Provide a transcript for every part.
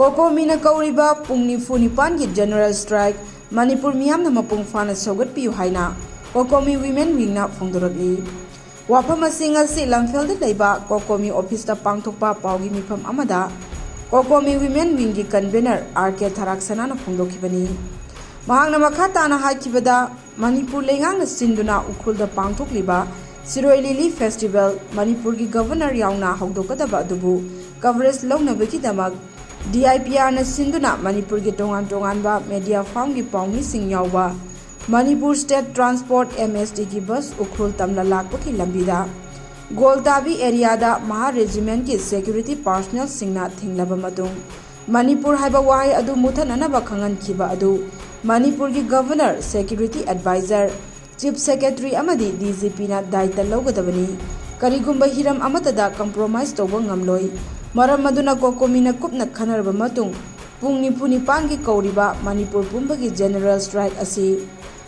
Cocomi na kauriba Pung Nifu-nipan ki general strike Manipur Meeyam na Mapung Fana Sougatpiyu haina Cocomi women wing na phongdoragli wafam asing asi lamfel da leiba Cocomi office ta pangthokpa paugi mifam amada Cocomi women wing ki convener RK Tharaksana na phongdokhibani mahang na makha na haikibada Manipur lengang na sinduna ukhul da pangthokliba Siroi Lili Festival Manipur ki governor yauna hogdokadaba adubu coverage launabaki damak DIPR na sinduna Manipur ki tongan ba media farm ki pawngi sing yawba Manipur State Transport MSD ki bus ukhul tamla lakpa ki lambida Goltabi area da Maha Regiment ki security personnel singna thinglaba matung Manipur haiba wahai adu muthananaba khangan khiba adu Manipur ki governor security advisor Chief Secretary amadi DGP na daita logadabani karigumba hiram amatada compromise tawba ngamloi maram maduna Cocomi na kupna khanarba matung Pung Nifu-nipan ki kauriba Manipur pumba ki general strike asi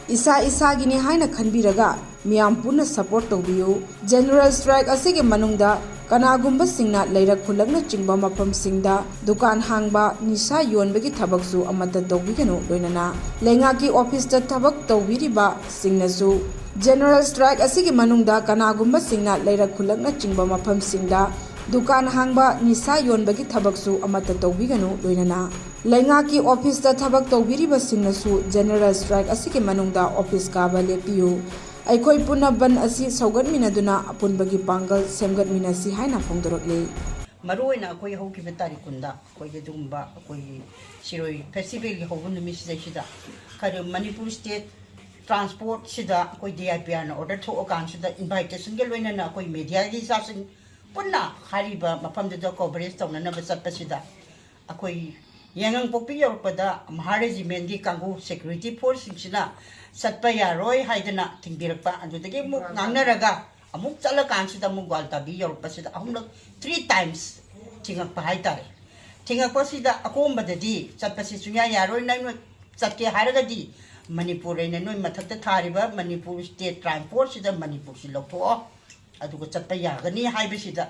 isa gini haina khanbiraga Meeyam punna support tawbiyu general strike asi ki manungda kanagumba singna leirak khulakna chingba mafam singda dukan hangba nisa yonbagi thabaksu amata tawbiganu loinana lenga ki office ta thabak tawbiriba singnasu general strike asi ki manungda kanagumba singna leirak khulakna chingba mafam singda dukan hangba nisa yonbagi thabaksu amata tawbiganu loinana lenga ki office ta thabak tawbiriba singnasu general strike asi ki manungda office ka ba lepiyu aikoi punna ban asi saugatminaduna apunbagi pangal semgatminasi haina phongdorokle maroina akoi hauki betari kunda akoi gedumba akoi siroi festival gi hobun numi sida kare Manipur State Transport sida akoi DIPR na order tho kan sida invitation ge loina na akoi media gi sasin punna hariba mafam da coverage tawna na basat pasida akoi yangang popi yorpada Maha Regiment gi kangu security force sina satpa yaroi haidana thingbirakpa adudagi muk ngangnaraga amuk chala kansida muk Goltabi yorpasida ahumlak 3 times thingakpa haitare thingakpa sida akombadadi satpasi sunya yaroi nai satke haragadi Manipur ina noi mathakta thariba Manipur State Transport sida Manipur si lokho aduga satpa yagani haibasida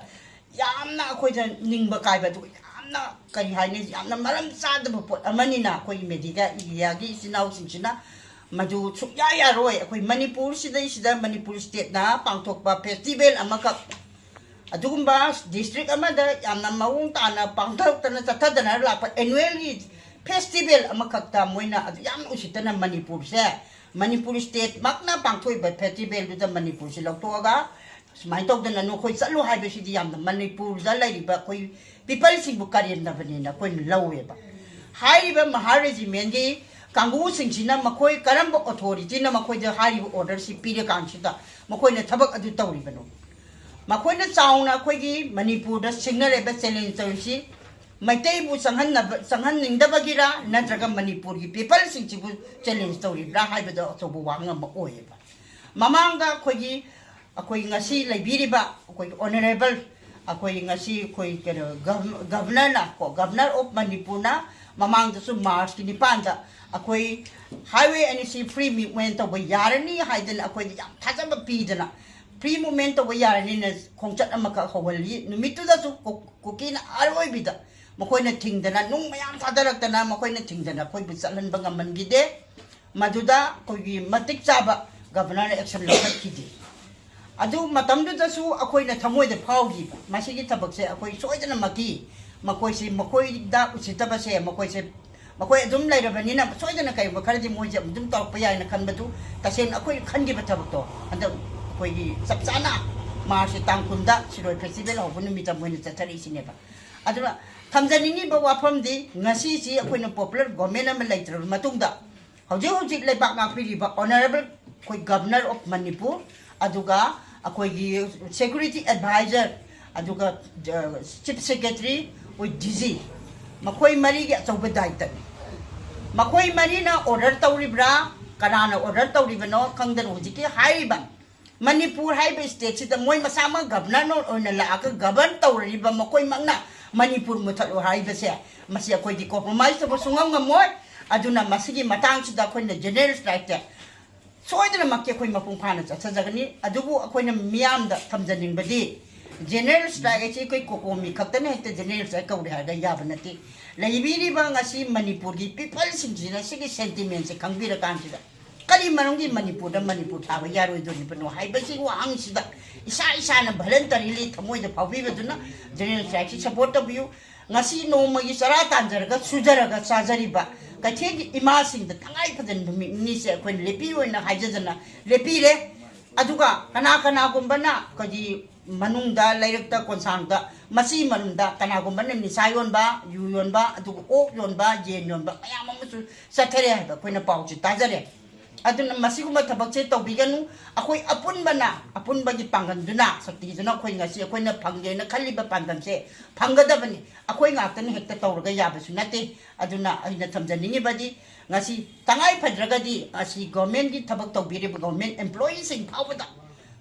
yamna akoida ningba kaiba du yamna kari haine yamna maram sadaba pot amanina koi mediga yagi sinau sinsina madu sukya yaroi akoi Manipur sida Manipur State na pangthokpa festival amaka adugumba district amada yamna mawung tana pangthokna chathadana lakpa annual festival amakakta moina adu yam usitana Manipur se Manipur State makna pangthoi ba festival du da Manipur si loktoga smai tokdana no khoi chalu haibe sidi yamna Manipur da lairiba koi people singbu kariyana banina koi laweba haiba Maha Regiment gi kangu singchina makoi karamba authority na makoi da hari order si pire kansida makoi na thabak adu tawribano makoi na chauna khoi gi Manipur da signal eba challenge tawsi maitai bu sanghan ningdabagira natraga Manipur gi people singchibu challenge tawribra haibada chobu wanga ma oyeba mamanga khoi gi akoi ngasi laibiriba akoi honorable akoi ngasi khoi governor na ko governor of Manipur na mamang da su March ki nipanda akoi highway and sea free movement of yarani haidan akoi yam thajaba pidana free movement of yarani na khongchat amaka hawali numitu da su kukina aroi bida makoi na thingdana nung mayam thadarakdana makoi na thingdana koi bisalan bangaman gide maduda koi matik chaba governor action lakat kidi adu matamdu da su akoi na thamoi da phaugi masigi thabak se akoi soidana maki makoi da usitaba se makoi adum lairabani na soidana kai bakhardi moja dum tawpa yai na khanbatu tasen akoi khangi bathabak to anda akoi gi sapsana marsi tangkunda siroi festival hobun mita moina chathari sineba aduna thamjani ba wafam di ngasi si akoi na popular government am laitrar matungda hauji leibak na piriba honorable koi governor of Manipur aduga akoi gi security advisor aduga chief secretary with DG makoi mari gi achauba daita makoi mari na order tawribra kanana order tawribano khangdan hujiki haiba Manipur haiba state sida moi masama governor no oina laaka govern tawriba makoi mangna Manipur muthalo haiba se masi akoi gi compromise to sungam ngamoy aduna masigi matang sida khoi na general strike soidana makki akoi Mapung Fana chathajagani adubu akoi na Meeyam da thamjaningbadi general strike ci koi Cocomi khaktane hekta general strike kauri ha ga yabanati laibiri ba ngasi Manipur gi people sinjina sigi sentiment se kangbira kansida kali manungi Manipur da Manipur thaba yaroi do ni bano hai basi wa ang sida isa na voluntarily thamoi da phawi beduna general strike ci support to view ngasi no magi sara tanjaraga sujaraga sajariba kathegi ima sing da tangai phadan ni se khoi lepi oina haijajana lepi re aduga kana gumbana kaji manungda lairakta konsangda masi manungda kana gumbana nisa yonba yu yonba aduga ok yonba yen yonba mayam amasu sathare ha koina pauchi tajare aduna masi guma thabakche tawbiganu akoi apunba gi panganduna sakti jana khoi ngasi akoina phangge na khaliba pandamse phangadabani akoi ngaktan hekta tawraga yabasu nate aduna aina thamjaningi badi ngasi tangai phadragadi asi government gi thabak tawbire government employees in phawada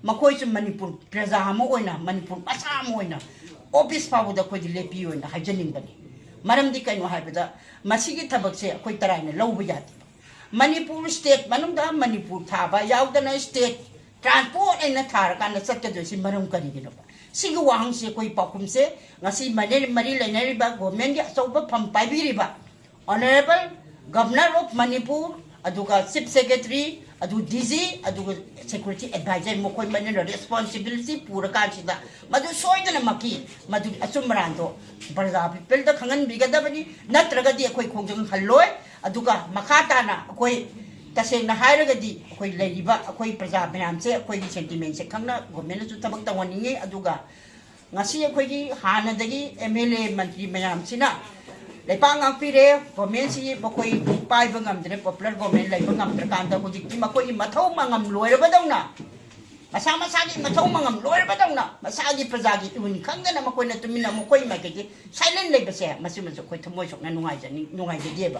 makoi su Manipur praja hamo oina Manipur masa mo oina office phawada khoi lepi oina hajaning bani maramdi kaino haibada masigi thabakse akoi taraina lawba yati Manipur state manungda Manipur thaba yaudana state transport aina thar kana sakka si maram kari gino sigi wahang se koi pakum se ngasi mari lainari ba government ya soba pham paibiri ba honorable governor of Manipur aduga chief secretary adu DG adu security advisor mo koi manen responsibility pura kansida madu soidana maki madu asumrando barza people da khangan bigada bani natraga di koi khongjang halloi aduga makata na koi taseng na hairagadi koi leriba koi praja mayam se koi sentiment se khangna government su tabak tawani aduga ngasi koi gi hana dagi MLA mantri mayam sina lepa ngapire government si bakoi pai bangam dre popular government lai bangam trakanda ko jikti makoi mathau mangam loira badawna masa gi mathau mangam loira badawna masagi praja gi tuni khangna makoi na tumina makoi ma ke silent lai base masu koi thamoi sok na nungai jani nungai je ba